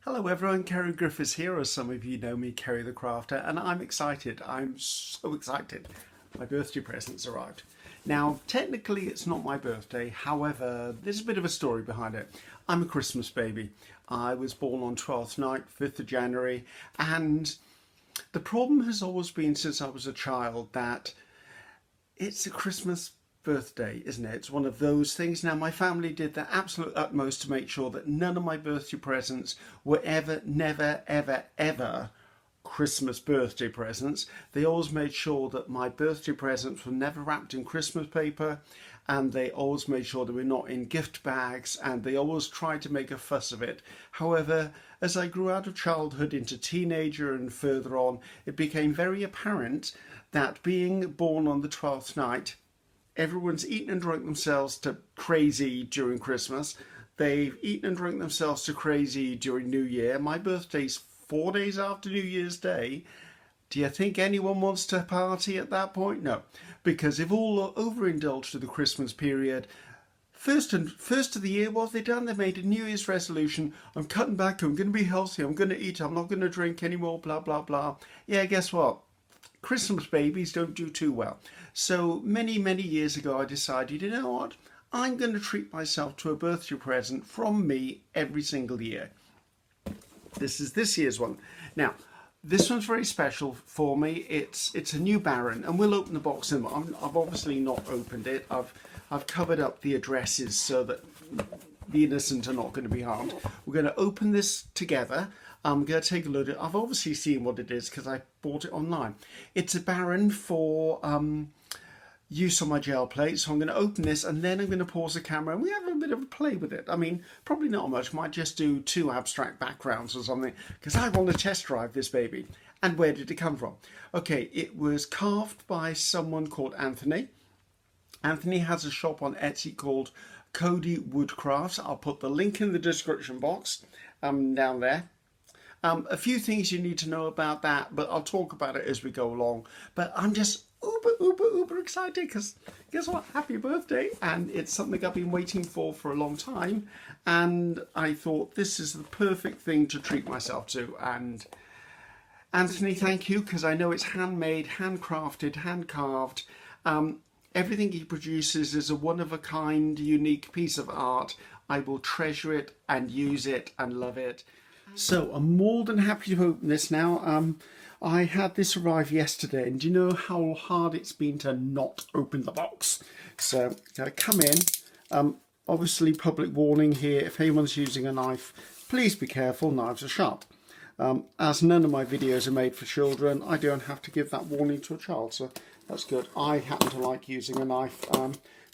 Hello everyone, Ceri Griffiths here, as some of you know me, Ceri the Crafter, and I'm excited. I'm so excited. My birthday present's arrived. Now, technically it's not my birthday, however, there's a bit of a story behind it. I'm a Christmas baby. I was born on 12th night, 5th of January, and the problem has always been since I was a child that it's a Christmas birthday, isn't it? It's one of those things. Now, my family did their absolute utmost to make sure that none of my birthday presents were ever Christmas birthday presents. They always made sure that my birthday presents were never wrapped in Christmas paper, and they always made sure they were not in gift bags, and they always tried to make a fuss of it. However, as I grew out of childhood into teenager and further on, it became very apparent that being born on the 12th night, everyone's eaten and drunk themselves to crazy during Christmas. They've eaten and drunk themselves to crazy during New Year. My birthday's 4 days after New Year's Day. Do you think anyone wants to party at that point? No, because they've all overindulged to the Christmas period. First of the year, what have they done? They've made a New Year's resolution. I'm cutting back. I'm going to be healthy. I'm going to eat. I'm not going to drink anymore. Blah, blah, blah. Yeah, guess what? Christmas babies don't do too well. So many years ago, I decided, you know what? I'm going to treat myself to a birthday present from me every single year. This is this year's one. Now, this one's very special for me. It's a new Baren, and we'll open the box in. I've obviously not opened it. I've covered up the addresses so that the innocent are not going to be harmed. We're going to open this together. I'm going to take a look at it. I've obviously seen what it is because I bought it online. It's a Baren for use on my gel plate. So I'm going to open this and then I'm going to pause the camera and we have a bit of a play with it. I mean, probably not much. Might just do 2 abstract backgrounds or something because I want to test drive this baby. And where did it come from? Okay, it was carved by someone called Anthony. Anthony has a shop on Etsy called Cody Wood Crafts. I'll put the link in the description box down there. A few things you need to know about that, but I'll talk about it as we go along. But I'm just uber excited because guess what? Happy birthday! And it's something I've been waiting for a long time. And I thought this is the perfect thing to treat myself to. And Anthony, thank you, because I know it's handmade, handcrafted, hand carved. Everything he produces is a one-of-a-kind, unique piece of art. I will treasure it and use it and love it. So I'm more than happy to open this now. I had this arrive yesterday, and do you know how hard it's been to not open the box? So gotta come in. Obviously, public warning here: if anyone's using a knife, please be careful. Knives are sharp. As none of my videos are made for children, I don't have to give that warning to a child, so that's good. I happen to like using a knife,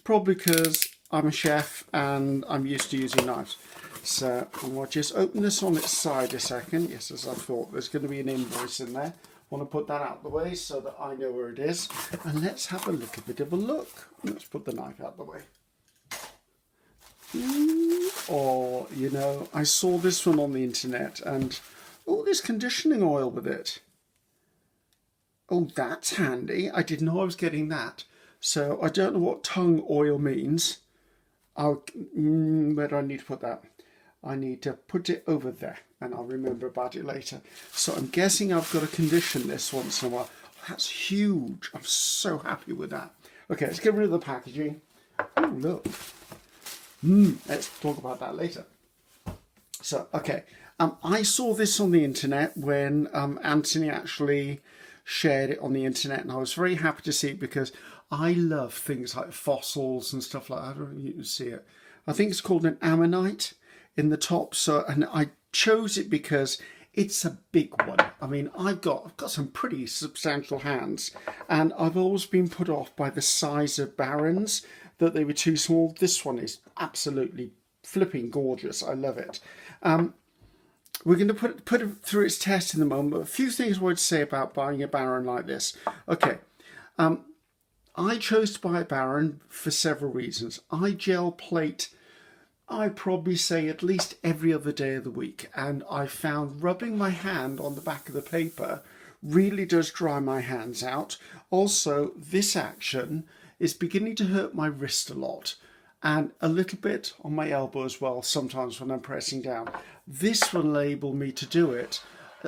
probably because I'm a chef and I'm used to using knives. So I'll just open this on its side a second. Yes, as I thought, there's going to be an invoice in there. I want to put that out of the way so that I know where it is. And let's have a little bit of a look. Let's put the knife out of the way. Or, you know, I saw this one on the internet and, oh, there's conditioning oil with it. Oh, that's handy. I didn't know I was getting that. So I don't know what tongue oil means. Where do I need to put that? I need to put it over there and I'll remember about it later. So I'm guessing I've got to condition this once in a while. That's huge. I'm so happy with that. Okay, let's get rid of the packaging. Oh, look. Let's talk about that later. So, okay. I saw this on the internet when Anthony actually shared it on the internet, and I was very happy to see it because I love things like fossils and stuff like that. I don't know if you can see it. I think it's called an ammonite in the top. So, and I chose it because it's a big one. I mean, I've got some pretty substantial hands, and I've always been put off by the size of Barens, that they were too small. This one is absolutely flipping gorgeous. I love it. We're going to put it through its test in a moment. But a few things I would say about buying a Baren like this. Okay. I chose to buy a Baren for several reasons. I gel plate, I probably say at least every other day of the week, and I found rubbing my hand on the back of the paper really does dry my hands out. Also, this action is beginning to hurt my wrist a lot. and a little bit on my elbow as well sometimes when I'm pressing down. This will enable me to do it.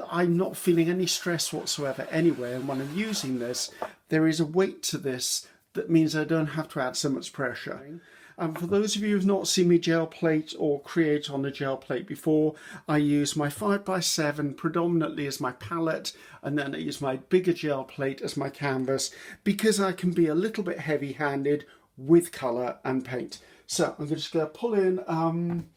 I'm not feeling any stress whatsoever anyway, and when I'm using this, there is a weight to this that means I don't have to add so much pressure. And for those of you who've not seen me gel plate or create on a gel plate before, I use my 5x7 predominantly as my palette, and then I use my bigger gel plate as my canvas, because I can be a little bit heavy-handed with colour and paint. So I'm just going to pull in,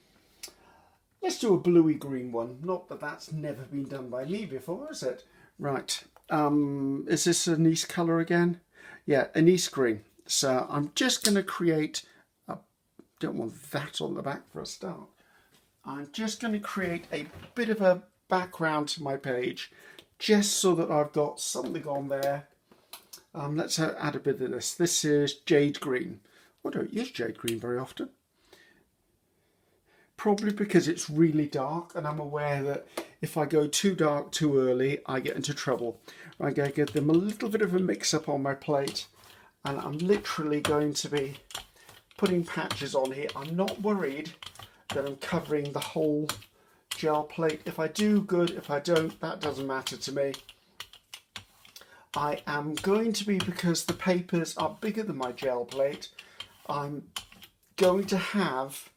let's do a bluey green one. Not that that's never been done by me before, is it? Right, is this anise colour again? Yeah, anise green. So I'm just going to create, don't want that on the back for a start. I'm just going to create a bit of a background to my page, just so that I've got something on there. Let's add a bit of this. This is jade green. I don't use jade green very often. Probably because it's really dark, and I'm aware that if I go too dark too early, I get into trouble. I'm going to give them a little bit of a mix up on my plate, and I'm literally going to be putting patches on here. I'm not worried that I'm covering the whole gel plate. If I do, good. If I don't, that doesn't matter to me. I am going to be, because the papers are bigger than my gel plate, I'm going to have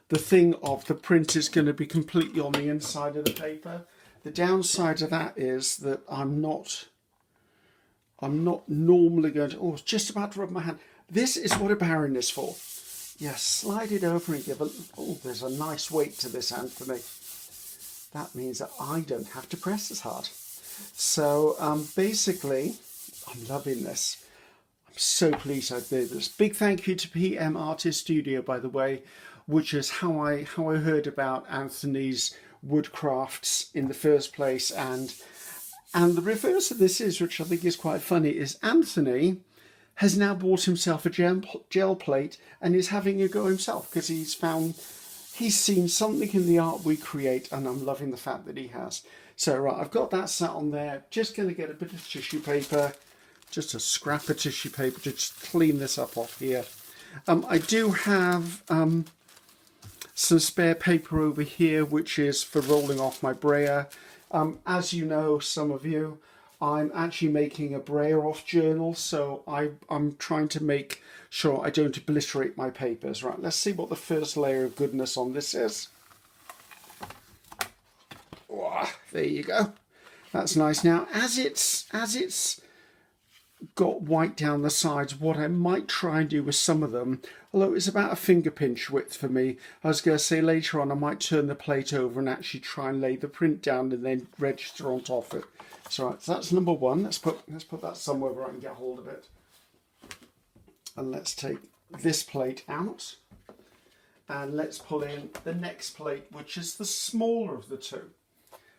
the thing of the print is going to be completely on the inside of the paper. The downside of that is that I'm not normally going to, it's just about to rub my hand. This is what a Baren is for. Yeah, slide it over and give a, there's a nice weight to this, Anthony. That means that I don't have to press as hard. So basically, I'm loving this. I'm so pleased I did this. Big thank you to PM Artist Studio, by the way, which is how I heard about Anthony's Wood Crafts in the first place. And the reverse of this is, which I think is quite funny, is Anthony has now bought himself a gel plate and is having a go himself, because he's seen something in the art we create, and I'm loving the fact that he has. So right, I've got that sat on there. Just going to get a bit of tissue paper, just a scrap of tissue paper to just clean this up off here. I do have some spare paper over here, which is for rolling off my brayer. As you know, some of you, I'm actually making a brayer off journal, so I'm trying to make sure I don't obliterate my papers. Right, let's see what the first layer of goodness on this is. Oh, there you go. That's nice. Now, as it's got white down the sides, what I might try and do with some of them, although it's about a finger pinch width for me, I was going to say later on I might turn the plate over and actually try and lay the print down and then register on top of it. So, right, so that's number one. Let's put that somewhere where I can get hold of it. And let's take this plate out. And let's pull in the next plate, which is the smaller of the two.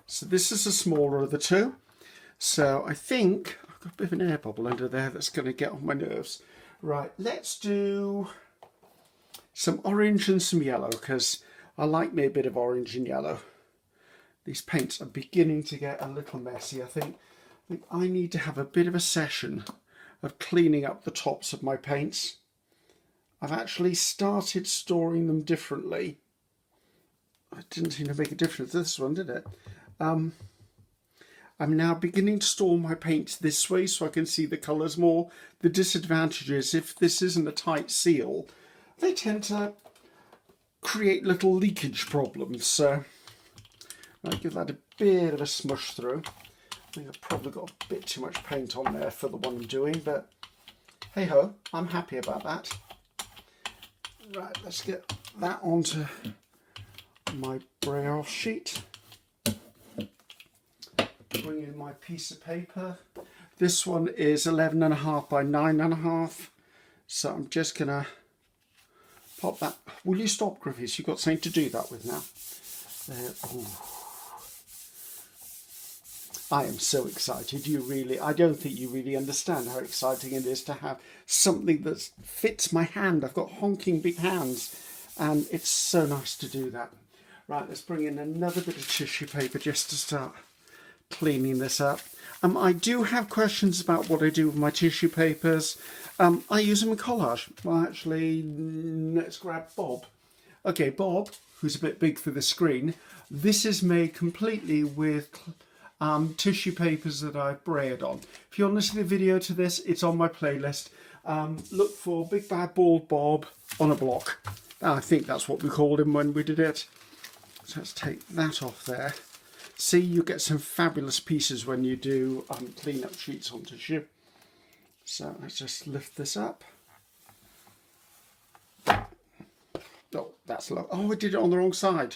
So this is the smaller of the two. So I think I've got a bit of an air bubble under there that's going to get on my nerves. Right, let's do some orange and some yellow, because I like me a bit of orange and yellow. These paints are beginning to get a little messy. I think I need to have a bit of a session of cleaning up the tops of my paints. I've actually started storing them differently. It didn't seem to make a difference this one, did it? I'm now beginning to store my paints this way so I can see the colours more. The disadvantage is, if this isn't a tight seal, they tend to create little leakage problems. So I'll give that a bit of a smush through. I think I've probably got a bit too much paint on there for the one I'm doing, but hey ho, I'm happy about that. Right, let's get that onto my brayer off sheet. Bring in my piece of paper. This one is 11.5 by 9.5. So I'm just gonna pop that. Will you stop, Griffiths? You've got something to do that with now. I am so excited. I don't think you really understand how exciting it is to have something that fits my hand. I've got honking big hands, and it's so nice to do that. Right, let's bring in another bit of tissue paper just to start cleaning this up. I do have questions about what I do with my tissue papers. I use them in collage. Well, actually, let's grab Bob. Okay, Bob, who's a bit big for the screen, this is made completely with tissue papers that I've braided on. If you want to see the video to this, it's on my playlist. Look for Big Bad Bald Bob on a block. I think that's what we called him when we did it. So let's take that off there. See, you get some fabulous pieces when you do clean up sheets on tissue. So let's just lift this up. Oh, that's low. Oh, I did it on the wrong side.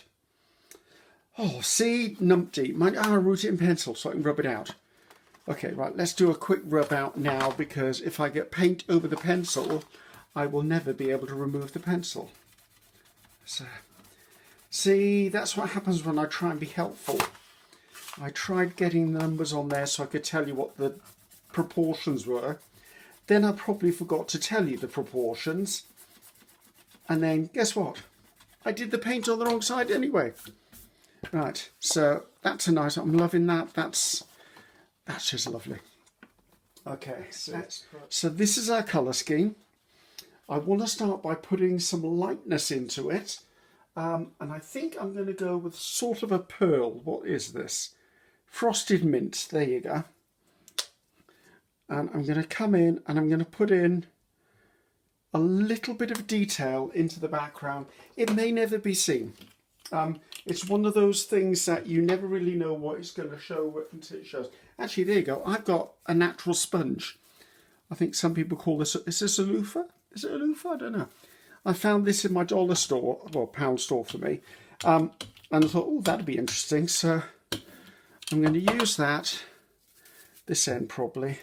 Oh, see, numpty. I wrote it in pencil so I can rub it out. Okay, right, let's do a quick rub out now, because if I get paint over the pencil, I will never be able to remove the pencil. So, see, that's what happens when I try and be helpful. I tried getting the numbers on there so I could tell you what the proportions were. Then I probably forgot to tell you the proportions. And then, guess what? I did the paint on the wrong side anyway. Right, so that's a nice one. I'm loving that. That's just lovely. Okay, so this is our colour scheme. I want to start by putting some lightness into it. And I think I'm going to go with sort of a pearl. What is this? Frosted mint. There you go. And I'm going to come in and I'm going to put in a little bit of detail into the background. It may never be seen. It's one of those things that you never really know what it's going to show until it shows. Actually, there you go. I've got a natural sponge. I think some people call this, is this a loofah? Is it a loofah? I don't know. I found this in my dollar store, well, pound store for me. And I thought, oh, that'd be interesting. So I'm going to use that, this end probably,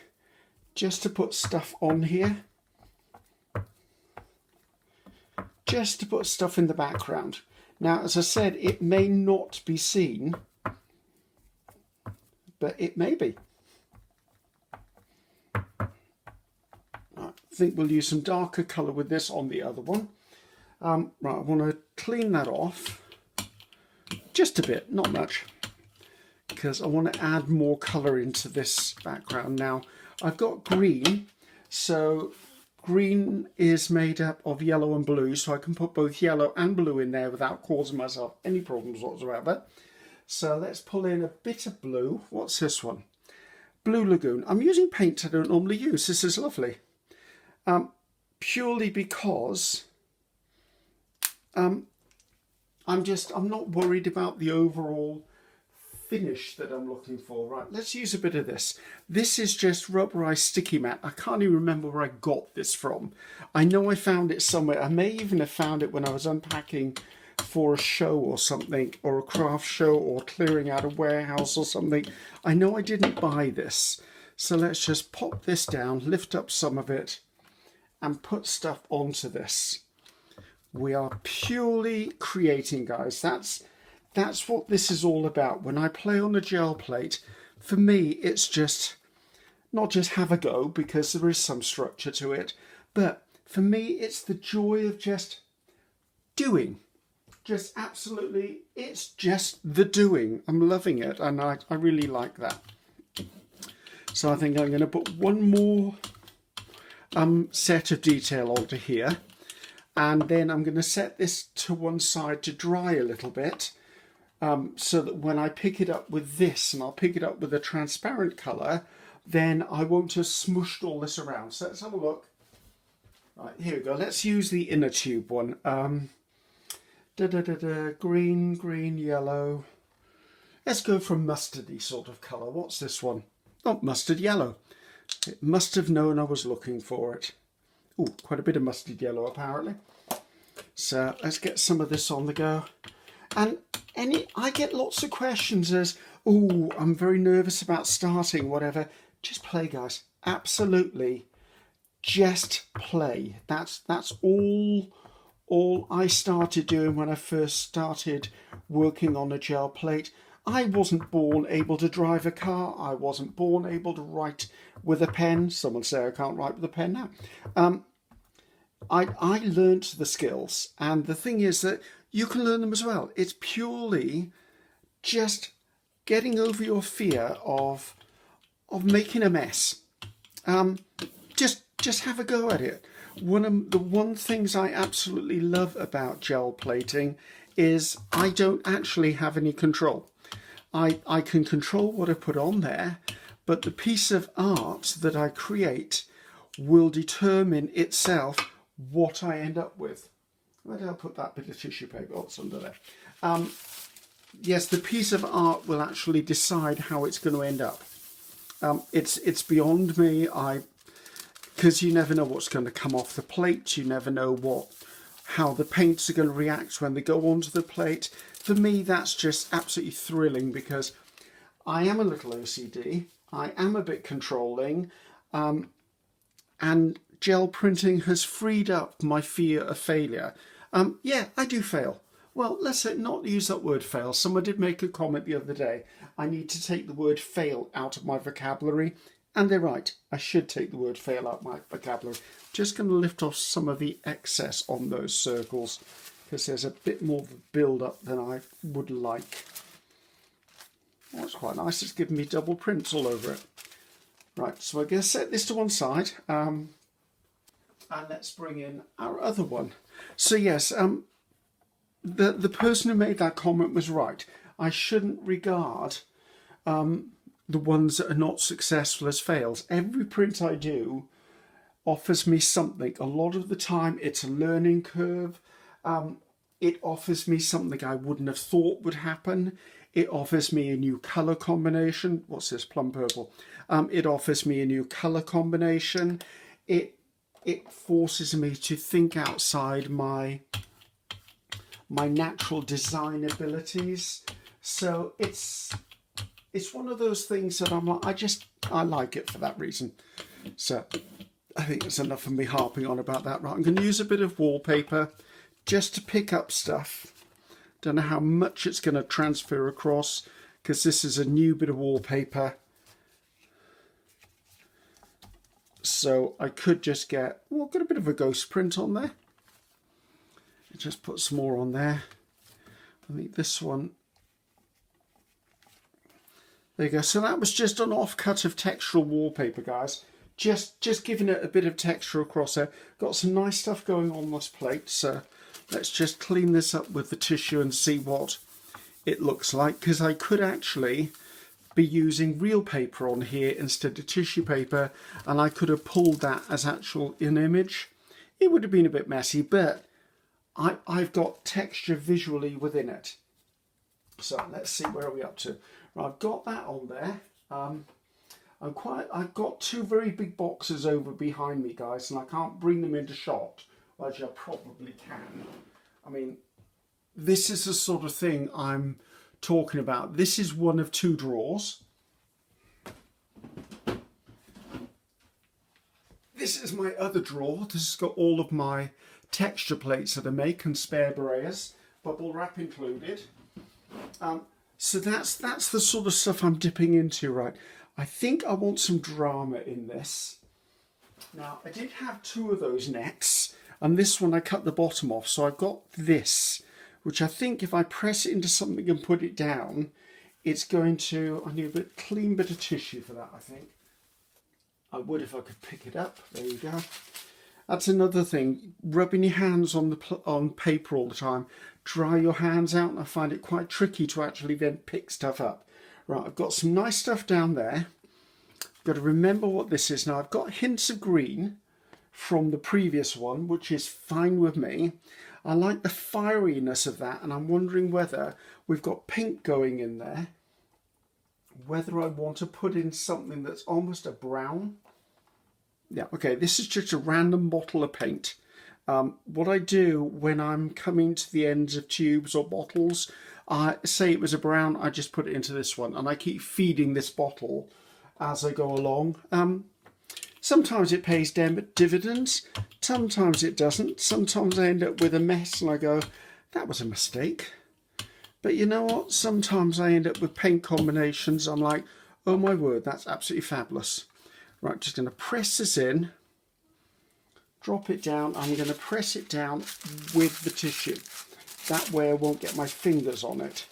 just to put stuff on here. Just to put stuff in the background. Now, as I said, it may not be seen, but it may be. I think we'll use some darker colour with this on the other one. Right, I want to clean that off just a bit, not much, because I want to add more colour into this background. Now, I've got green, so green is made up of yellow and blue, so I can put both yellow and blue in there without causing myself any problems whatsoever. So let's pull in a bit of blue. What's this one? Blue Lagoon. I'm using paint I don't normally use. This is lovely. Purely because I'm not worried about the overall finish that I'm looking for. Right, let's use a bit of this. This is just rubberized sticky mat. I can't even remember where I got this from. I know I found it somewhere. I may even have found it when I was unpacking for a show or something, or a craft show, or clearing out a warehouse or something. I know I didn't buy this. So let's just pop this down, lift up some of it, and put stuff onto this. We are purely creating, guys. That's what this is all about. When I play on a gel plate, for me, it's just not just have a go, because there is some structure to it, but for me, it's the joy of just doing. Just absolutely, it's just the doing. I'm loving it, and I really like that. So I think I'm going to put one more set of detail onto here, and then I'm going to set this to one side to dry a little bit, so that when I pick it up with this, and I'll pick it up with a transparent colour, then I won't have smushed all this around. So let's have a look. Right, here we go. Let's use the inner tube one. Green, yellow. Let's go for a mustardy sort of colour. What's this one? Oh, mustard yellow. It must have known I was looking for it. Oh, quite a bit of mustard yellow apparently. So let's get some of this on the go. And I get lots of questions as, oh, I'm very nervous about starting, whatever. Just play, guys. Absolutely. Just play. That's all I started doing when I first started working on a gel plate. I wasn't born able to drive a car. I wasn't born able to write with a pen. Someone say I can't write with a pen now. I learnt the skills, and the thing is that you can learn them as well. It's purely just getting over your fear of making a mess. Just have a go at it. The one things I absolutely love about gel plating is I don't actually have any control. I can control what I put on there, but the piece of art that I create will determine itself what I end up with. Where did I put that bit of tissue paper? Oh, it's under there. Yes, the piece of art will actually decide how it's going to end up. It's beyond me. Because you never know what's going to come off the plate. You never know how the paints are going to react when they go onto the plate. For me, that's just absolutely thrilling because I am a little OCD. I am a bit controlling. And gel printing has freed up my fear of failure. Yeah, I do fail. Well, let's not use that word fail. Someone did make a comment the other day. I need to take the word fail out of my vocabulary. And they're right. I should take the word fail out of my vocabulary. Just going to lift off some of the excess on those circles because there's a bit more of a build-up than I would like. Well, that's quite nice. It's giving me double prints all over it. Right, so I'm going to set this to one side. And let's bring in our other one. So yes, the person who made that comment was right. I shouldn't regard the ones that are not successful as fails. Every print I do offers me something. A lot of the time it's a learning curve. It offers me something I wouldn't have thought would happen. It offers me a new colour combination. What's this? Plum purple. It offers me a new colour combination. It forces me to think outside my natural design abilities. So it's one of those things that I'm like, I like it for that reason. So I think that's enough of me harping on about that. Right, I'm going to use a bit of wallpaper just to pick up stuff. Don't know how much it's going to transfer across because this is a new bit of wallpaper. So I could just get a bit of a ghost print on there. Just put some more on there. I think this one. There you go. So that was just an offcut of textural wallpaper, guys. Just giving it a bit of texture across there. Got some nice stuff going on this plate. So let's just clean this up with the tissue and see what it looks like. Because I could actually be using real paper on here instead of tissue paper. And I could have pulled that as actual in image. It would have been a bit messy, but I've got texture visually within it. So let's see, where are we up to? Right, I've got that on there. I've got two very big boxes over behind me, guys, and I can't bring them into shot. Well, actually, I probably can. I mean, this is the sort of thing I'm talking about. This is one of two drawers. This is my other drawer. This has got all of my texture plates that I make and spare berets, bubble wrap included. So that's the sort of stuff I'm dipping into, right? I think I want some drama in this. Now, I did have two of those nets, and this one I cut the bottom off, so I've got this, which I think if I press it into something and put it down, it's going to, I need a clean bit of tissue for that, I think. I would if I could pick it up. There you go. That's another thing, rubbing your hands on paper all the time. Dry your hands out, and I find it quite tricky to actually then pick stuff up. Right, I've got some nice stuff down there. Got to remember what this is. Now, I've got hints of green from the previous one, which is fine with me. I like the fieriness of that, and I'm wondering whether we've got pink going in there. Whether I want to put in something that's almost a brown. Yeah, okay, this is just a random bottle of paint. What I do when I'm coming to the ends of tubes or bottles, say it was a brown, I just put it into this one, and I keep feeding this bottle as I go along. Sometimes it pays dividends, sometimes it doesn't. Sometimes I end up with a mess and I go, that was a mistake. But you know what? Sometimes I end up with paint combinations. I'm like, oh my word, that's absolutely fabulous. Right, just going to press this in. Drop it down. I'm going to press it down with the tissue. That way I won't get my fingers on it.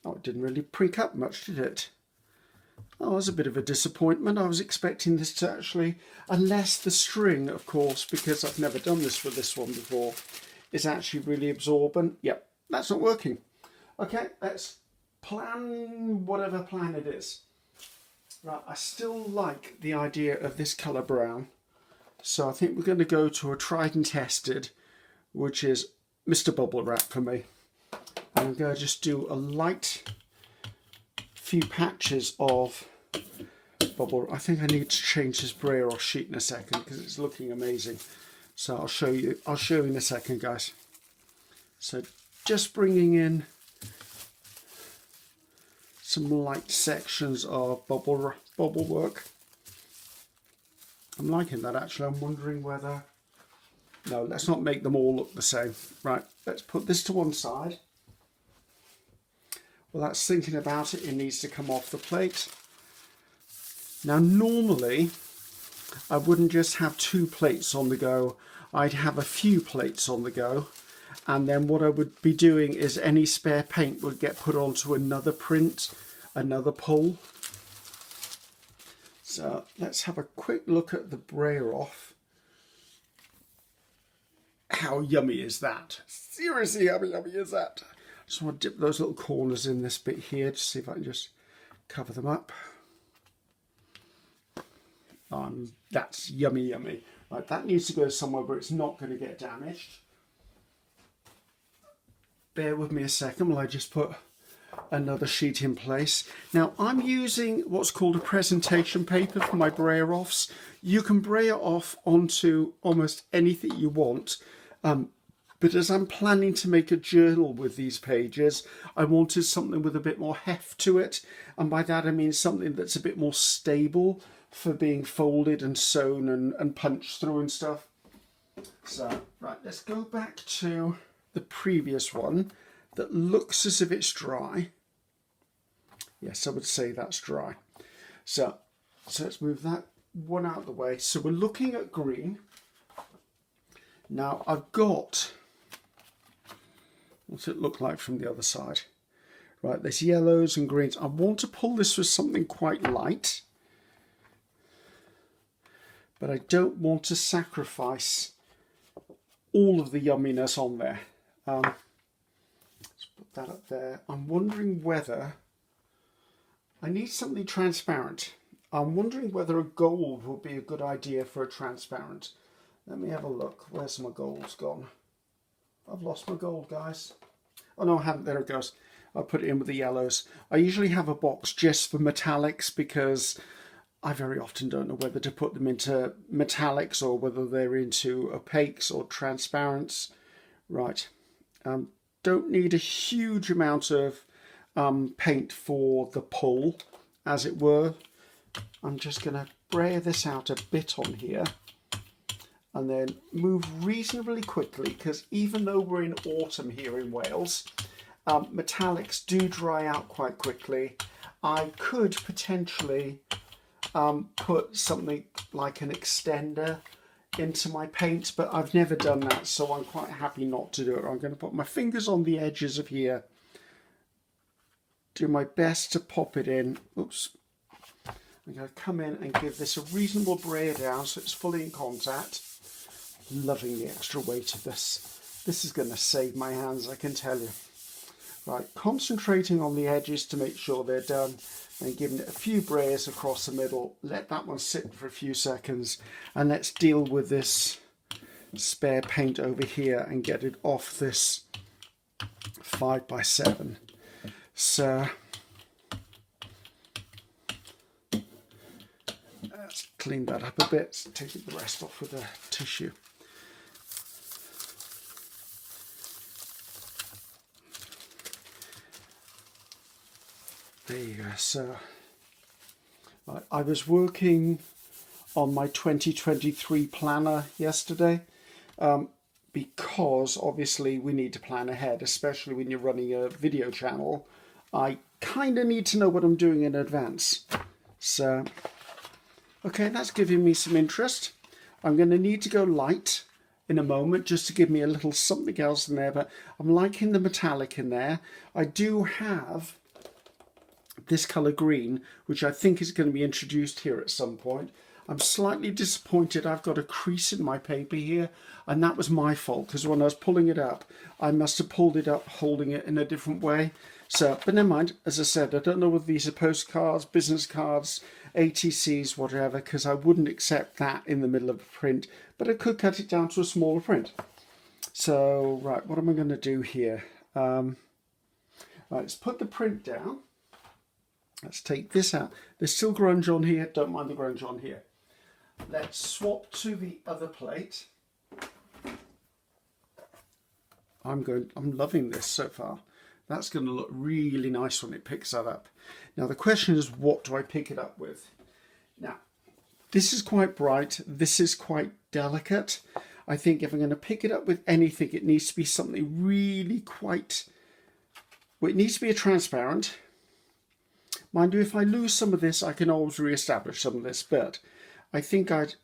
Oh, it didn't really prink up much, did it? Oh, it was a bit of a disappointment. I was expecting this to actually, unless the string, of course, because I've never done this for this one before, is actually really absorbent. Yep, that's not working. Okay, let's plan whatever plan it is. Right, I still like the idea of this colour brown. So I think we're going to go to a tried and tested, which is Mr. Bubble Wrap for me. I'm going to just do a light few patches of bubble. I think I need to change this brayer off sheet in a second because it's looking amazing. So I'll show you in a second, guys. So just bringing in some light sections of bubble work. I'm liking that actually. I'm wondering whether, no, let's not make them all look the same. Right, let's put this to one side. Well, that's thinking about it. It needs to come off the plate. Now, normally, I wouldn't just have 2 plates on the go. I'd have a few plates on the go. And then what I would be doing is any spare paint would get put onto another print, another pull. So let's have a quick look at the brayer off. How yummy is that? Seriously, how yummy is that? Just want to dip those little corners in this bit here to see if I can just cover them up. That's yummy, yummy. Right, that needs to go somewhere where it's not going to get damaged. Bear with me a second while I just put another sheet in place. Now I'm using what's called a presentation paper for my brayer offs. You can brayer off onto almost anything you want. But as I'm planning to make a journal with these pages, I wanted something with a bit more heft to it. And by that I mean something that's a bit more stable for being folded and sewn and punched through and stuff. So, right, let's go back to the previous one that looks as if it's dry. Yes, I would say that's dry. So let's move that one out of the way. So we're looking at green. Now I've got, what's it look like from the other side? Right, there's yellows and greens. I want to pull this with something quite light, but I don't want to sacrifice all of the yumminess on there. Let's put that up there. I'm wondering whether I need something transparent. I'm wondering whether a gold would be a good idea for a transparent. Let me have a look. Where's my gold's gone? I've lost my gold, guys. Oh no, I haven't. There it goes. I'll put it in with the yellows. I usually have a box just for metallics because I very often don't know whether to put them into metallics or whether they're into opaques or transparents. Right. Don't need a huge amount of paint for the pull, as it were. I'm just going to brayer this out a bit on here and then move reasonably quickly, because even though we're in autumn here in Wales, metallics do dry out quite quickly. I could potentially put something like an extender into my paint, but I've never done that, so I'm quite happy not to do it. I'm going to put my fingers on the edges of here, do my best to pop it in. Oops. I'm going to come in and give this a reasonable brayer down so it's fully in contact. Loving the extra weight of this. This is going to save my hands, I can tell you. Right, concentrating on the edges to make sure they're done, and giving it a few brayers across the middle. Let that one sit for a few seconds, and let's deal with this spare paint over here and get it off this 5x7. So let's clean that up a bit, taking the rest off with a tissue. There you go. So I was working on my 2023 planner yesterday because obviously we need to plan ahead, especially when you're running a video channel. I kind of need to know what I'm doing in advance. So, okay, that's giving me some interest. I'm going to need to go light in a moment just to give me a little something else in there, but I'm liking the metallic in there. I do have this colour green, which I think is going to be introduced here at some point. I'm slightly disappointed I've got a crease in my paper here, and that was my fault, because when I was pulling it up, I must have pulled it up holding it in a different way. So, but never mind, as I said, I don't know whether these are postcards, business cards, ATCs, whatever, because I wouldn't accept that in the middle of a print, but I could cut it down to a smaller print. So, right, what am I going to do here? Right, let's put the print down. Let's take this out. There's still grunge on here, don't mind the grunge on here. Let's swap to the other plate. I'm loving this so far. That's going to look really nice when it picks that up. Now the question is, what do I pick it up with? Now, this is quite bright. This is quite delicate. I think if I'm going to pick it up with anything, it needs to be something really quite... Well, it needs to be a transparent. Mind you, if I lose some of this, I can always re-establish some of this, but I think I'd...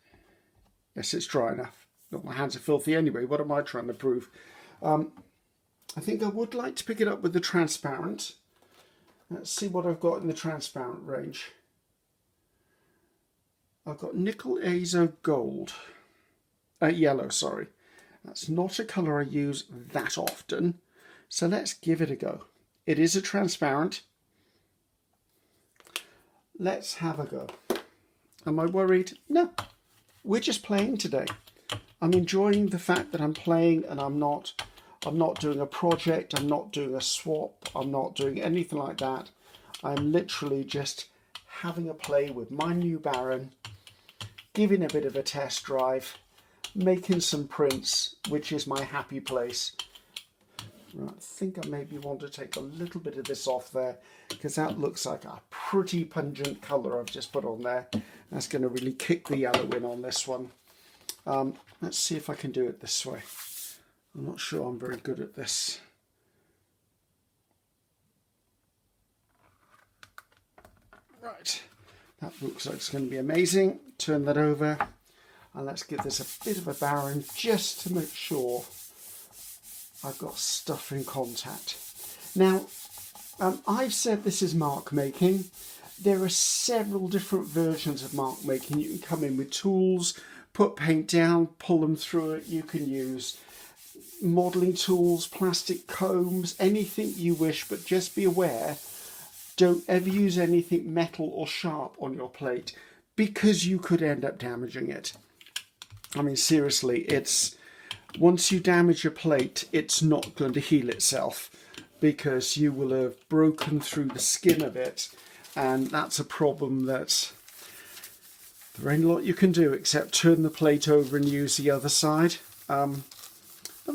Yes, it's dry enough. My hands are filthy anyway. What am I trying to prove? I think I would like to pick it up with the transparent. Let's see what I've got in the transparent range. I've got nickel azo gold. Yellow, sorry. That's not a colour I use that often. So let's give it a go. It is a transparent. Let's have a go. Am I worried? No. We're just playing today. I'm enjoying the fact that I'm playing, and I'm not doing a project, I'm not doing a swap, I'm not doing anything like that. I'm literally just having a play with my new Baren, giving a bit of a test drive, making some prints, which is my happy place. Right, I think I maybe want to take a little bit of this off there, because that looks like a pretty pungent colour I've just put on there. That's going to really kick the yellow in on this one. Let's see if I can do it this way. I'm not sure I'm very good at this. Right, that looks like it's going to be amazing. Turn that over, and let's give this a bit of a Baren just to make sure I've got stuff in contact. Now, I've said this is mark making. There are several different versions of mark making. You can come in with tools, put paint down, pull them through it. You can use modelling tools, plastic combs, anything you wish, but just be aware, don't ever use anything metal or sharp on your plate, because you could end up damaging it. I mean, seriously, once you damage a plate, it's not going to heal itself, because you will have broken through the skin of it, and that's a problem that there ain't a lot you can do except turn the plate over and use the other side. But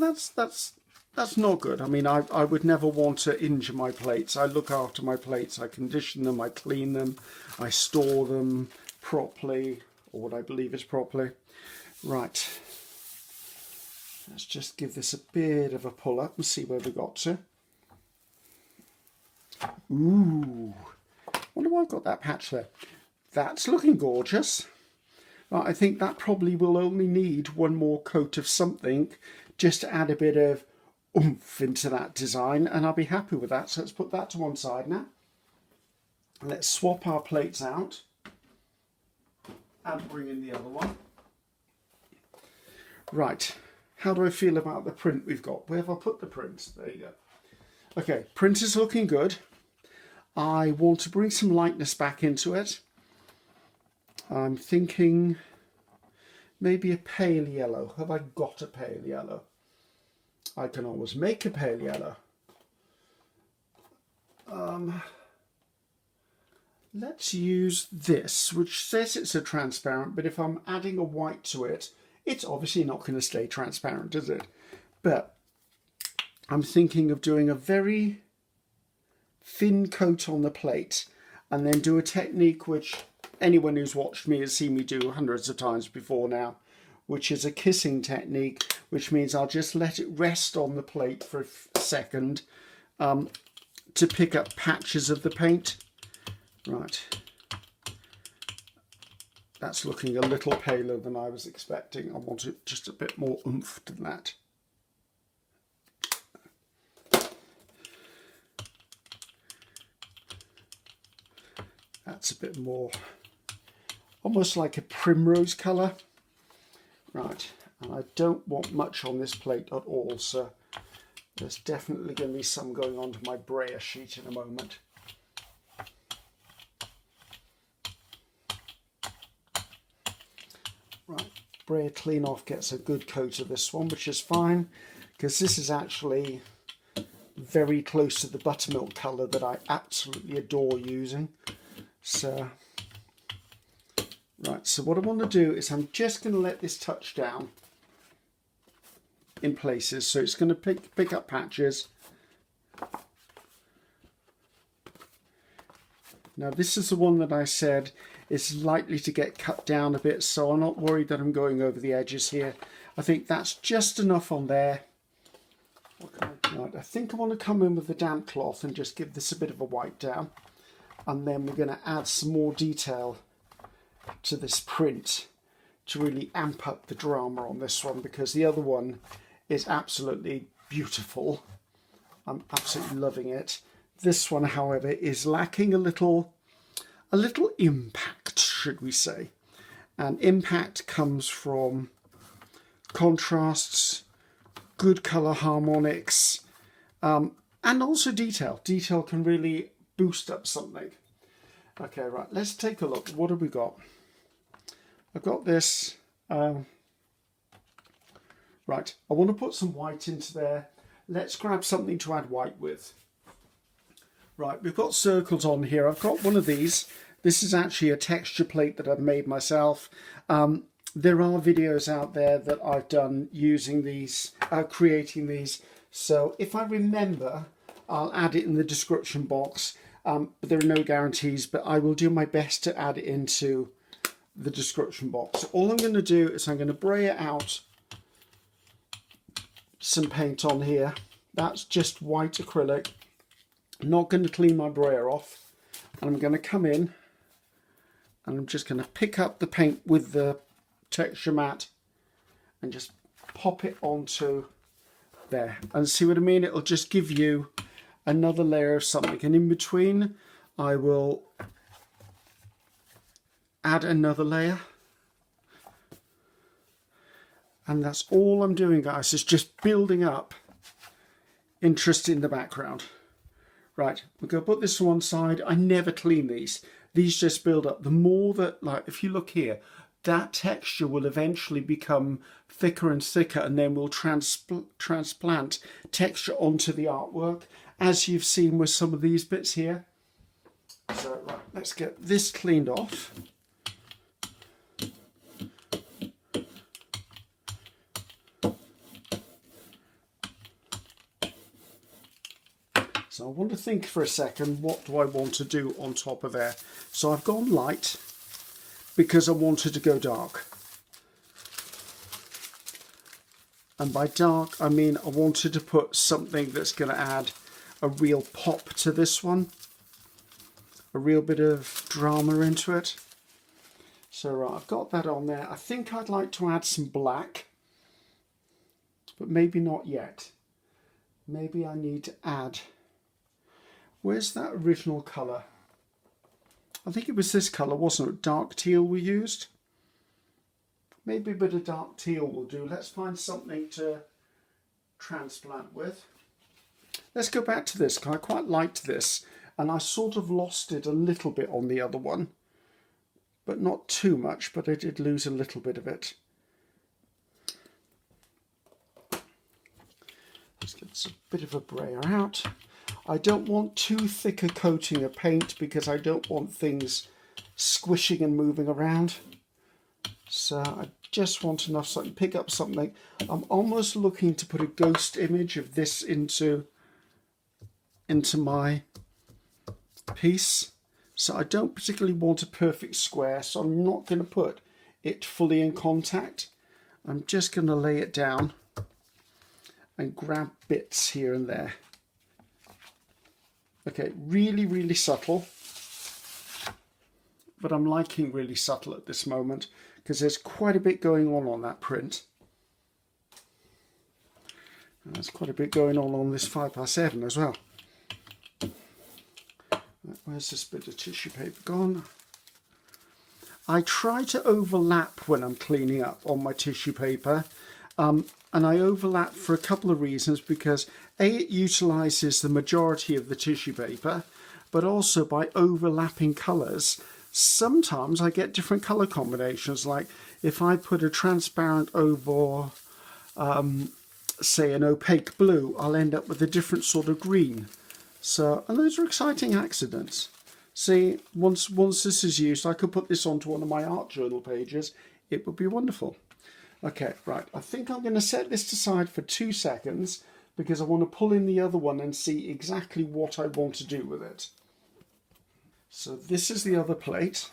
that's not good. I mean, I would never want to injure my plates. I look after my plates. I condition them. I clean them. I store them properly, or what I believe is properly. Right. Let's just give this a bit of a pull up and see where we got to. Ooh. Wonder why I've got that patch there. That's looking gorgeous. Right, I think that probably will only need one more coat of something just to add a bit of oomph into that design, and I'll be happy with that. So let's put that to one side now. Let's swap our plates out and bring in the other one. Right, how do I feel about the print we've got? Where have I put the print? There you go. Okay, print is looking good. I want to bring some lightness back into it. I'm thinking maybe a pale yellow. Have I got a pale yellow? I can always make a pale yellow. Let's use this, which says it's a transparent, but if I'm adding a white to it, it's obviously not going to stay transparent, is it? But I'm thinking of doing a very thin coat on the plate, and then do a technique which anyone who's watched me has seen me do hundreds of times before now, which is a kissing technique, which means I'll just let it rest on the plate for a second to pick up patches of the paint. Right. That's looking a little paler than I was expecting. I want it just a bit more oomph than that. That's a bit more, almost like a primrose colour. Right, and I don't want much on this plate at all, so there's definitely going to be some going onto my brayer sheet in a moment. Right, brayer clean off gets a good coat of this one, which is fine, because this is actually very close to the buttermilk colour that I absolutely adore using. So, right, so what I want to do is I'm just going to let this touch down in places, so it's going to pick up patches. Now this is the one that I said is likely to get cut down a bit, so I'm not worried that I'm going over the edges here. I think that's just enough on there. Right, I think I want to come in with the damp cloth and just give this a bit of a wipe down, and then we're going to add some more detail to this print to really amp up the drama on this one, because the other one is absolutely beautiful. I'm absolutely loving it. This one, however, is lacking a little impact, should we say. And impact comes from contrasts, good colour harmonics, and also detail. Detail can really boost up something. Okay, right, let's take a look. What have we got? I've got this. Right, I want to put some white into there. Let's grab something to add white with. Right, we've got circles on here. I've got one of these. This is actually a texture plate that I've made myself. There are videos out there that I've done using these, creating these. So if I remember, I'll add it in the description box. But there are no guarantees, but I will do my best to add it into the description box. All I'm going to do is I'm going to brayer out some paint on here. That's just white acrylic. I'm not going to clean my brayer off, and I'm going to come in and I'm just going to pick up the paint with the texture mat and just pop it onto there, and see what I mean. It'll just give you another layer of something, and in between I will add another layer, and that's all I'm doing, guys, is just building up interest in the background. Right, we're going to put this to one side. I never clean these. These just build up. The more that, like, if you look here, that texture will eventually become thicker and thicker, and then we'll transplant texture onto the artwork, as you've seen with some of these bits here. So, right, let's get this cleaned off. So I want to think for a second, what do I want to do on top of there? So I've gone light because I wanted to go dark. And by dark, I mean I wanted to put something that's going to add a real pop to this one. A real bit of drama into it. So right, I've got that on there. I think I'd like to add some black, but maybe not yet. Maybe I need to add... Where's that original colour? I think it was this colour, wasn't it? Dark teal we used. Maybe a bit of dark teal will do. Let's find something to transplant with. Let's go back to this, because I quite liked this. And I sort of lost it a little bit on the other one. But not too much, but I did lose a little bit of it. Let's get a bit of a brayer out. I don't want too thick a coating of paint because I don't want things squishing and moving around. So I just want enough so I can pick up something. I'm almost looking to put a ghost image of this into my piece. So I don't particularly want a perfect square, so I'm not going to put it fully in contact. I'm just going to lay it down and grab bits here and there. Okay, really, really subtle, but I'm liking really subtle at this moment because there's quite a bit going on that print. And there's quite a bit going on this 5x7 as well. Where's this bit of tissue paper gone? I try to overlap when I'm cleaning up on my tissue paper. And I overlap for a couple of reasons, because A, it utilises the majority of the tissue paper, but also by overlapping colours, sometimes I get different colour combinations. Like if I put a transparent over, say an opaque blue, I'll end up with a different sort of green. So, and those are exciting accidents. See, once this is used, I could put this onto one of my art journal pages. It would be wonderful. Okay, right, I think I'm going to set this aside for 2 seconds because I want to pull in the other one and see exactly what I want to do with it. So this is the other plate.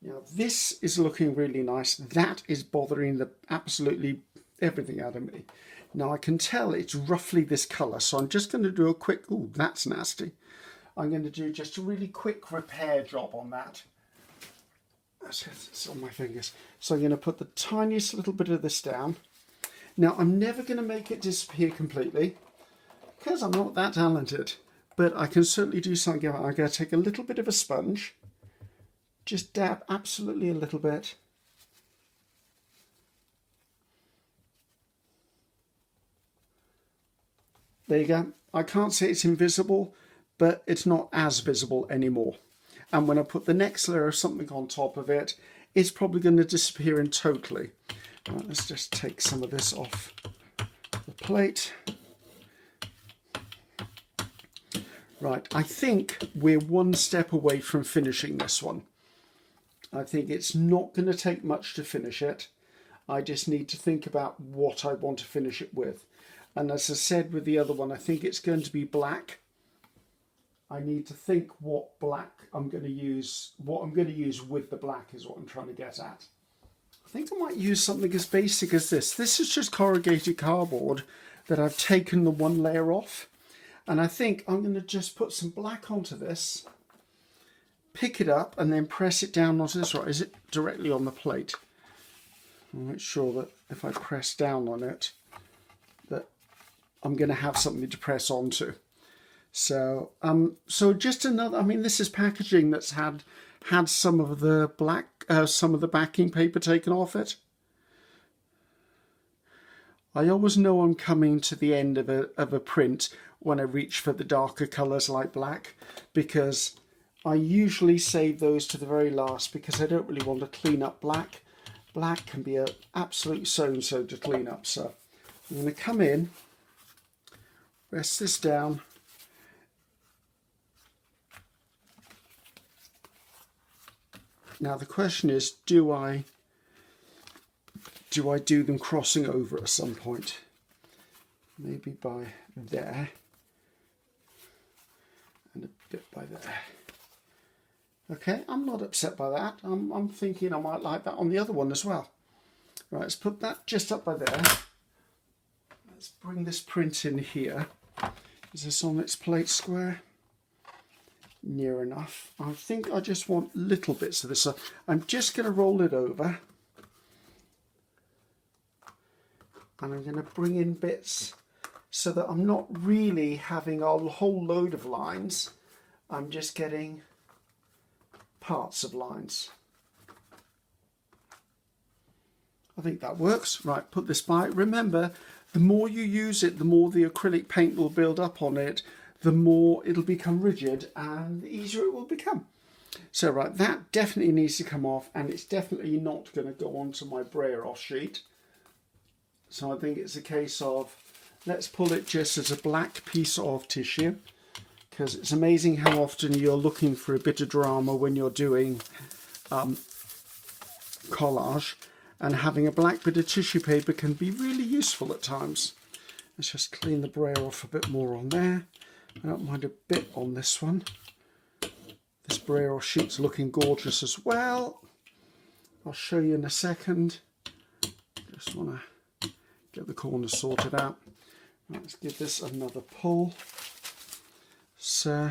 Now this is looking really nice. That is bothering the absolutely everything out of me. Now I can tell it's roughly this colour, so I'm just going to do a quick, ooh, that's nasty. I'm going to do just a really quick repair job on that. It's on my fingers. So I'm going to put the tiniest little bit of this down. Now I'm never going to make it disappear completely because I'm not that talented, but I can certainly do something about it. I'm going to take a little bit of a sponge, just dab absolutely a little bit. There you go. I can't say it's invisible, but it's not as visible anymore. And when I put the next layer of something on top of it, it's probably going to disappear in totally. Right, let's just take some of this off the plate. Right, I think we're one step away from finishing this one. I think it's not going to take much to finish it. I just need to think about what I want to finish it with. And as I said with the other one, I think it's going to be black. I need to think what black I'm going to use. What I'm going to use with the black is what I'm trying to get at. I think I might use something as basic as this. This is just corrugated cardboard that I've taken the one layer off. And I think I'm going to just put some black onto this, pick it up and then press it down onto this. Right, is it directly on the plate? I'll make sure that if I press down on it, that I'm going to have something to press onto. So, so just another. I mean, this is packaging that's had some of the some of the backing paper taken off it. I always know I'm coming to the end of a print when I reach for the darker colours like black, because I usually save those to the very last because I don't really want to clean up black. Black can be an absolute so-and-so to clean up. So I'm going to come in, rest this down. Now the question is, do I do them crossing over at some point? Maybe by there and a bit by there. Okay, I'm not upset by that. I'm thinking I might like that on the other one as well. Right, let's put that just up by there. Let's bring this print in here. Is this on its plate square? Near enough. I think I just want little bits of this. So I'm just going to roll it over. And I'm going to bring in bits so that I'm not really having a whole load of lines. I'm just getting parts of lines. I think that works. Right, put this by. Remember, the more you use it, the more the acrylic paint will build up on it, the more it'll become rigid and the easier it will become. So right, that definitely needs to come off, and it's definitely not going to go onto my brayer off sheet. So I think it's a case of, let's pull it just as a black piece of tissue, because it's amazing how often you're looking for a bit of drama when you're doing collage, and having a black bit of tissue paper can be really useful at times. Let's just clean the brayer off a bit more on there. I don't mind a bit on this one. This brayer off sheet's looking gorgeous as well. I'll show you in a second. Just want to get the corners sorted out. Right, let's give this another pull. So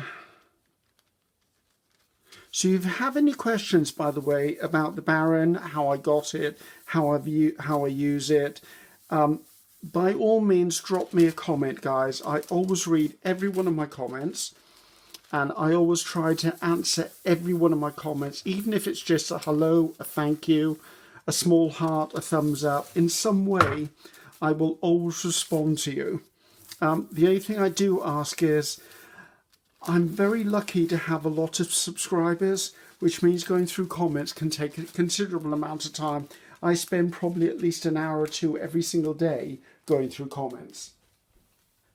if you have any questions, by the way, about the Baren, how I got it, how I use it, by all means drop me a comment, guys. I always read every one of my comments. and I always try to answer every one of my comments, even if it's just a hello, a thank you, a small heart, a thumbs up. In some way, I will always respond to you. The only thing I do ask is, I'm very lucky to have a lot of subscribers, which means going through comments can take a considerable amount of time. I spend probably at least an hour or two every single day going through comments.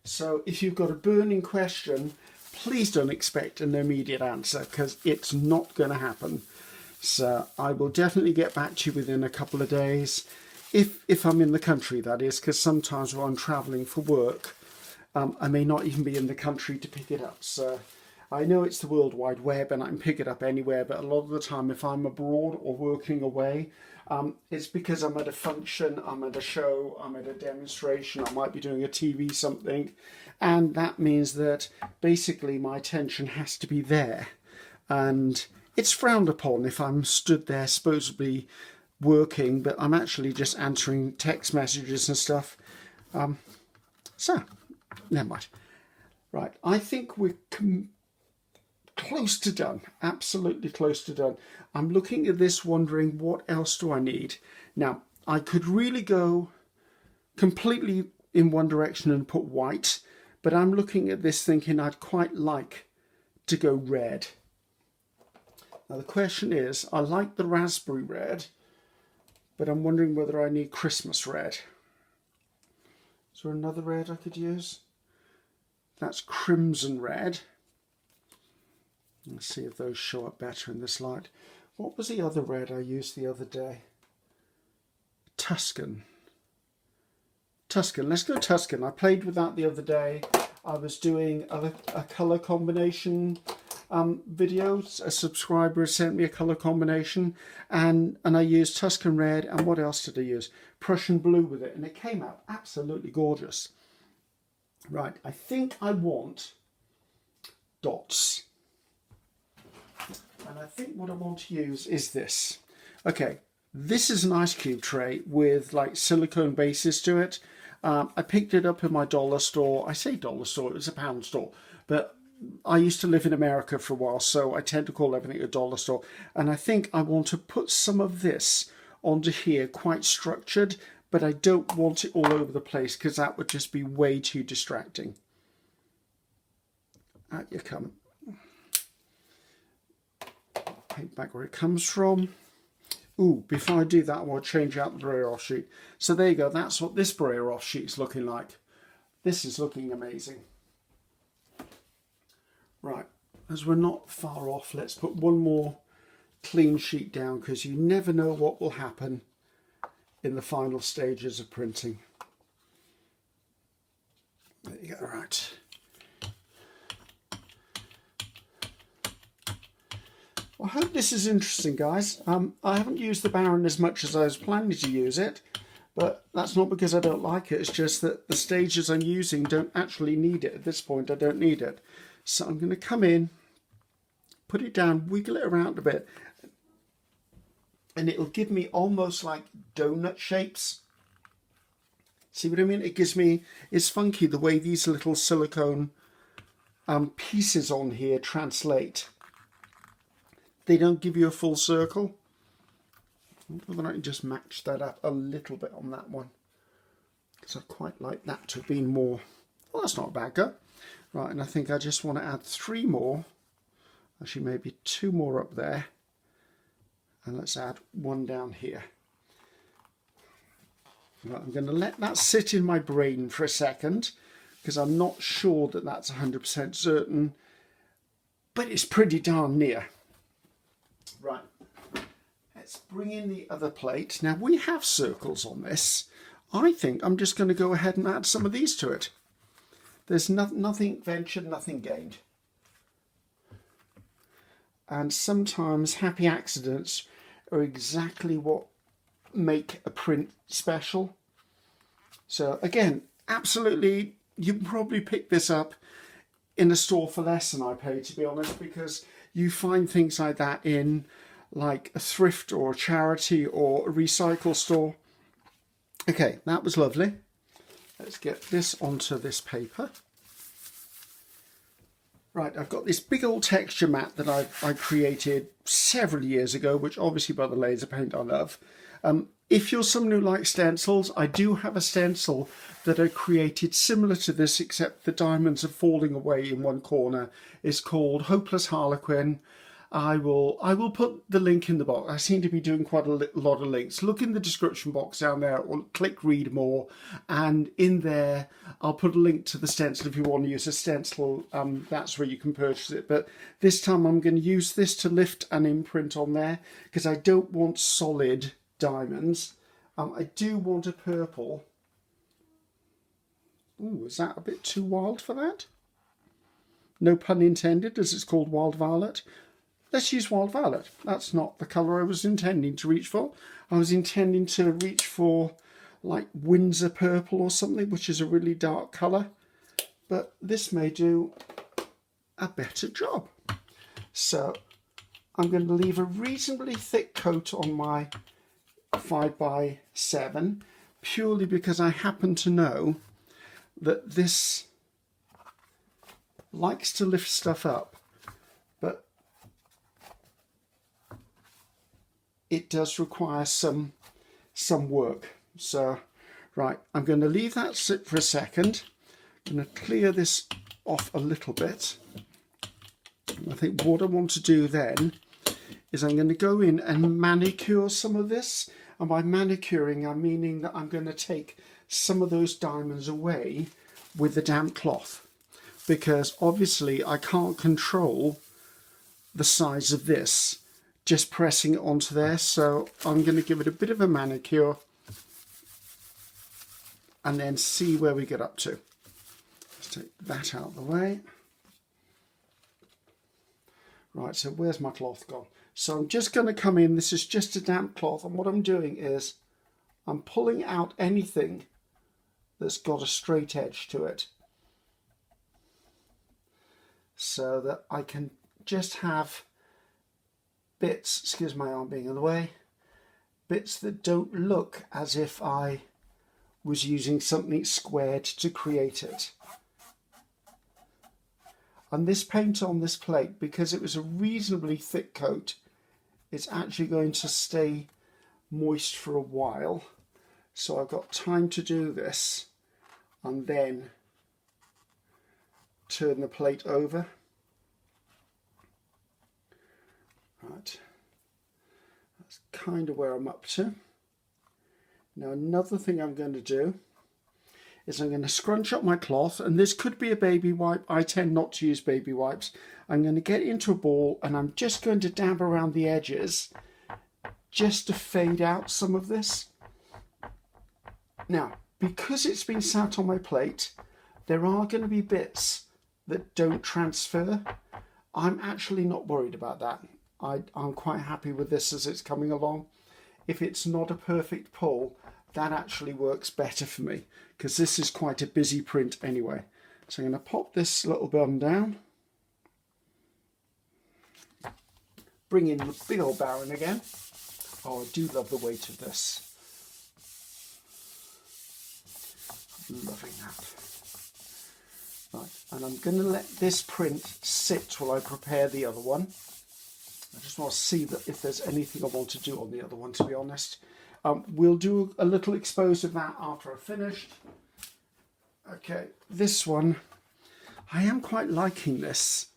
So if you've got a burning question, please don't expect an immediate answer, because it's not going to happen. So I will definitely get back to you within a couple of days, if I'm in the country, that is, because sometimes when I'm travelling for work, I may not even be in the country to pick it up. So I know it's the World Wide Web and I can pick it up anywhere, but a lot of the time if I'm abroad or working away, it's because I'm at a function, I'm at a show, I'm at a demonstration, I might be doing a TV something, and that means that basically my attention has to be there. And it's frowned upon if I'm stood there supposedly working, but I'm actually just answering text messages and stuff. So, never mind. Right, I think we're close to done, absolutely close to done. I'm looking at this wondering, what else do I need? Now, I could really go completely in one direction and put white, but I'm looking at this thinking I'd quite like to go red. Now the question is, I like the raspberry red, but I'm wondering whether I need Christmas red. Is there another red I could use? That's crimson red. Let's see if those show up better in this light. What was the other red I used the other day? Tuscan. Tuscan. Let's go Tuscan. I played with that the other day. I was doing a colour combination videos. A subscriber sent me a colour combination, and I used Tuscan red, and what else did I use? Prussian blue with it, and it came out absolutely gorgeous. Right, I think I want dots. And I think what I want to use is this. Okay, this is an ice cube tray with like silicone bases to it. I picked it up in my dollar store. I say dollar store, it was a pound store. But I used to live in America for a while, so I tend to call everything a dollar store. And I think I want to put some of this onto here, quite structured, but I don't want it all over the place because that would just be way too distracting. Out you come. Paint back where it comes from. Ooh, before I do that, I want to change out the braille off sheet. So there you go, that's what this braille off sheet is looking like. This is looking amazing. Right, as we're not far off, let's put one more clean sheet down, because you never know what will happen in the final stages of printing. There you go, right. I hope this is interesting, guys. I haven't used the Baren as much as I was planning to use it, but that's not because I don't like it. It's just that the stages I'm using don't actually need it. At this point, I don't need it. So I'm going to come in, put it down, wiggle it around a bit, and it'll give me almost like donut shapes. See what I mean? It gives me, it's funky the way these little silicone pieces on here translate. They don't give you a full circle. Whether I can just match that up a little bit on that one, because I quite like that to have been more. Well, that's not a bad go. Right, and I think I just want to add 3 more, actually maybe 2 more up there, and let's add 1 down here. Right, I'm going to let that sit in my brain for a second, because I'm not sure that that's 100% certain, but it's pretty darn near. Right, let's bring in the other plate. Now we have circles on this. I think I'm just going to go ahead and add some of these to it. There's nothing ventured, nothing gained. And sometimes happy accidents are exactly what make a print special. So again, absolutely, you can probably pick this up in a store for less than I paid, to be honest, because you find things like that in like a thrift or a charity or a recycle store. Okay, that was lovely. Let's get this onto this paper. Right, I've got this big old texture mat that I created several years ago, which obviously by the laser paint I love. If you're someone who likes stencils, I do have a stencil that I created similar to this, except the diamonds are falling away in one corner. It's called Hopeless Harlequin. I will put the link in the box. I seem to be doing quite a lot of links. Look in the description box down there, or click read more, and in there I'll put a link to the stencil if you want to use a stencil. That's where you can purchase it. But this time I'm going to use this to lift an imprint on there because I don't want solid diamonds. I do want a purple. Ooh, is that a bit too wild for that? No pun intended, as it's called Wild Violet. Let's use Wild Violet. That's not the colour I was intending to reach for. I was intending to reach for like Windsor Purple or something, which is a really dark colour. But this may do a better job. So I'm going to leave a reasonably thick coat on my 5x7, purely because I happen to know that this likes to lift stuff up, but it does require some work. So, right, I'm going to leave that sit for a second. I'm going to clear this off a little bit. I think what I want to do then is I'm going to go in and manicure some of this. And by manicuring, I'm meaning that I'm going to take some of those diamonds away with the damp cloth. Because obviously I can't control the size of this just pressing it onto there, so I'm going to give it a bit of a manicure and then see where we get up to. Let's take that out of the way. Right, so where's my cloth gone? So I'm just going to come in, this is just a damp cloth, and what I'm doing is I'm pulling out anything that's got a straight edge to it, so that I can just have bits, excuse my arm being in the way, bits that don't look as if I was using something squared to create it. And this paint on this plate, because it was a reasonably thick coat, it's actually going to stay moist for a while. So I've got time to do this and then turn the plate over. Right, that's kind of where I'm up to. Now another thing I'm going to do is I'm going to scrunch up my cloth, and this could be a baby wipe. I tend not to use baby wipes. I'm going to get into a ball and I'm just going to dab around the edges just to fade out some of this. Now, because it's been sat on my plate, there are going to be bits that don't transfer. I'm actually not worried about that. I'm quite happy with this as it's coming along. If it's not a perfect pull, that actually works better for me, because this is quite a busy print anyway. So I'm going to pop this little bun down. Bring in the big old Baren again. Oh, I do love the weight of this. Loving that. Right, and I'm going to let this print sit while I prepare the other one. I just want to see that if there's anything I want to do on the other one, to be honest. We'll do a little expose of that after I've finished. Okay, this one, I am quite liking this,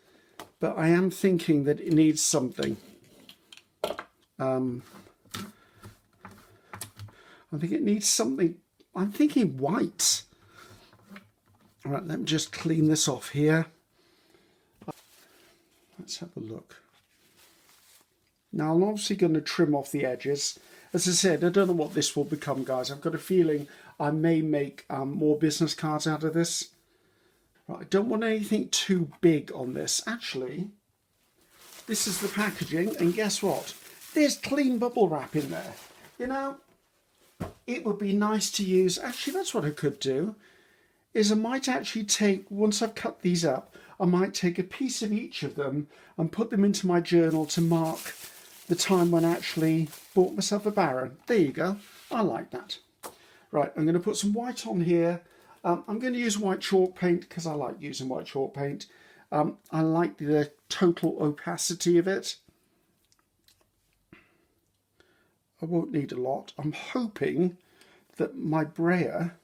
but I am thinking that it needs something. I think it needs something. I'm thinking white. All right, let me just clean this off here. Let's have a look. Now I'm obviously going to trim off the edges. As I said, I don't know what this will become, guys. I've got a feeling I may make more business cards out of this. Right, I don't want anything too big on this. Actually, this is the packaging, and guess what? There's clean bubble wrap in there. You know, it would be nice to use. Actually, that's what I could do, is I might actually take, once I've cut these up, I might take a piece of each of them and put them into my journal to mark the time when I actually bought myself a Baren. There you go. I like that. Right, I'm going to put some white on here. I'm going to use white chalk paint because I like using white chalk paint. I like the total opacity of it. I won't need a lot. I'm hoping that my brayer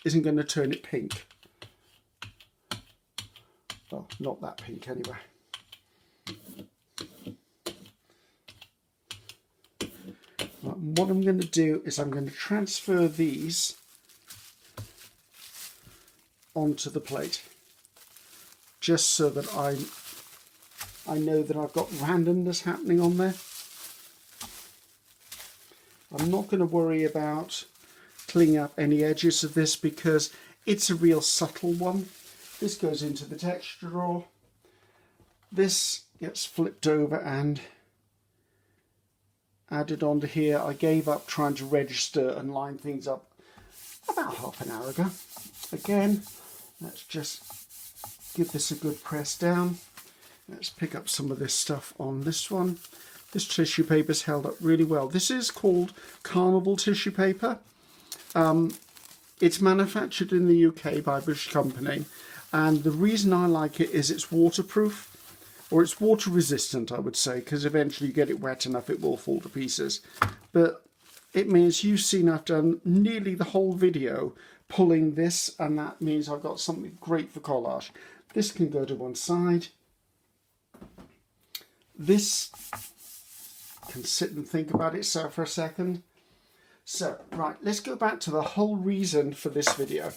isn't going to turn it pink. Well, not that pink anyway. What I'm going to do is I'm going to transfer these onto the plate, just so that I know that I've got randomness happening on there. I'm not going to worry about cleaning up any edges of this because it's a real subtle one. This goes into the texture drawer. This gets flipped over and added onto here. I gave up trying to register and line things up about half an hour ago. Again, let's just give this a good press down. Let's pick up some of this stuff on this one. This tissue paper is held up really well. This is called Carnival tissue paper. It's manufactured in the UK by a British company, and the reason I like it is it's waterproof, or it's water resistant, I would say, because eventually you get it wet enough it will fall to pieces. But it means you've seen I've done nearly the whole video pulling this, and that means I've got something great for collage. This can go to one side. This can sit and think about itself for a second. So, right, let's go back to the whole reason for this video,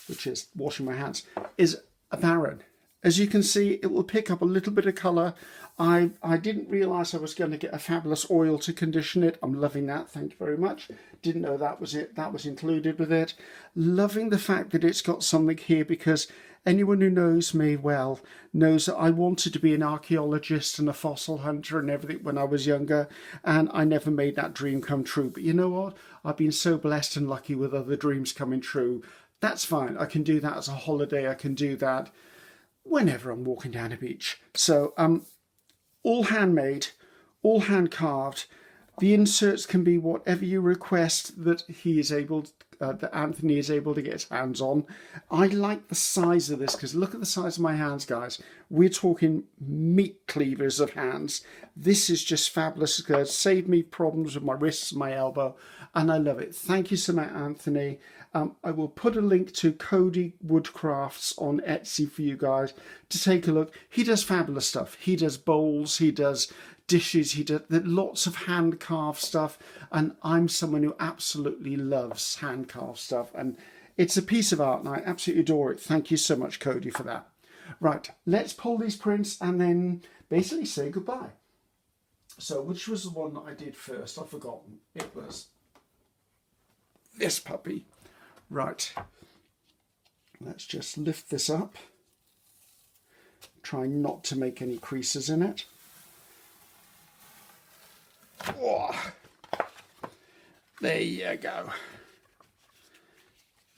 which is washing my hands, is a Baren. As you can see, it will pick up a little bit of colour. I didn't realise I was going to get a fabulous oil to condition it. I'm loving that, thank you very much. Didn't know that was it, that was included with it. Loving the fact that it's got something here, because anyone who knows me well knows that I wanted to be an archaeologist and a fossil hunter and everything when I was younger, and I never made that dream come true. But you know what? I've been so blessed and lucky with other dreams coming true. That's fine. I can do that as a holiday. I can do that whenever I'm walking down a beach. So all handmade, all hand carved. The inserts can be whatever you request that he is able, that Anthony is able to get his hands on. I like the size of this because look at the size of my hands, guys. We're talking meat cleavers of hands. This is just fabulous. It's going to save me problems with my wrists and my elbow, and I love it. Thank you so much, Anthony. I will put a link to Cody Wood Crafts on Etsy for you guys to take a look. He does fabulous stuff. He does bowls, he does dishes, he does lots of hand carved stuff, and I'm someone who absolutely loves hand carved stuff, and it's a piece of art and I absolutely adore it. Thank you so much, Cody, for that. Right, let's pull these prints and then basically say goodbye. So which was the one that I did first? I've forgotten. It was this puppy. Right, let's just lift this up. Try not to make any creases in it. Oh, there you go.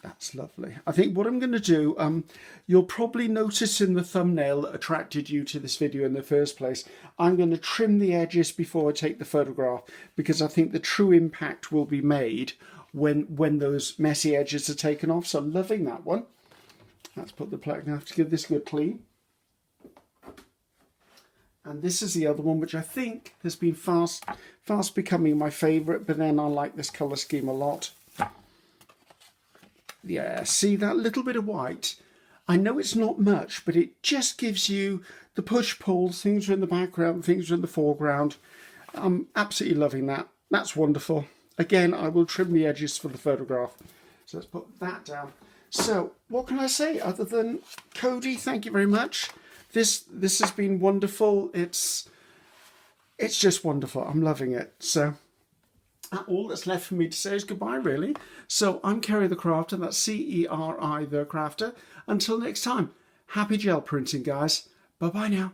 That's lovely. I think what I'm going to do, you'll probably notice in the thumbnail that attracted you to this video in the first place, I'm going to trim the edges before I take the photograph, because I think the true impact will be made when those messy edges are taken off. So I'm loving that one. Let's put the plate. I have to give this a good clean. And this is the other one, which I think has been fast becoming my favourite, but then I like this colour scheme a lot. Yeah, see that little bit of white? I know it's not much, but it just gives you the push-pull. Things are in the background, things are in the foreground. I'm absolutely loving that. That's wonderful. Again, I will trim the edges for the photograph. So let's put that down. So what can I say other than, Cody, thank you very much. This has been wonderful. It's just wonderful. I'm loving it. So all that's left for me to say is goodbye, really. So I'm Ceri the Crafter. That's Ceri the Crafter. Until next time, happy gel printing, guys. Bye-bye now.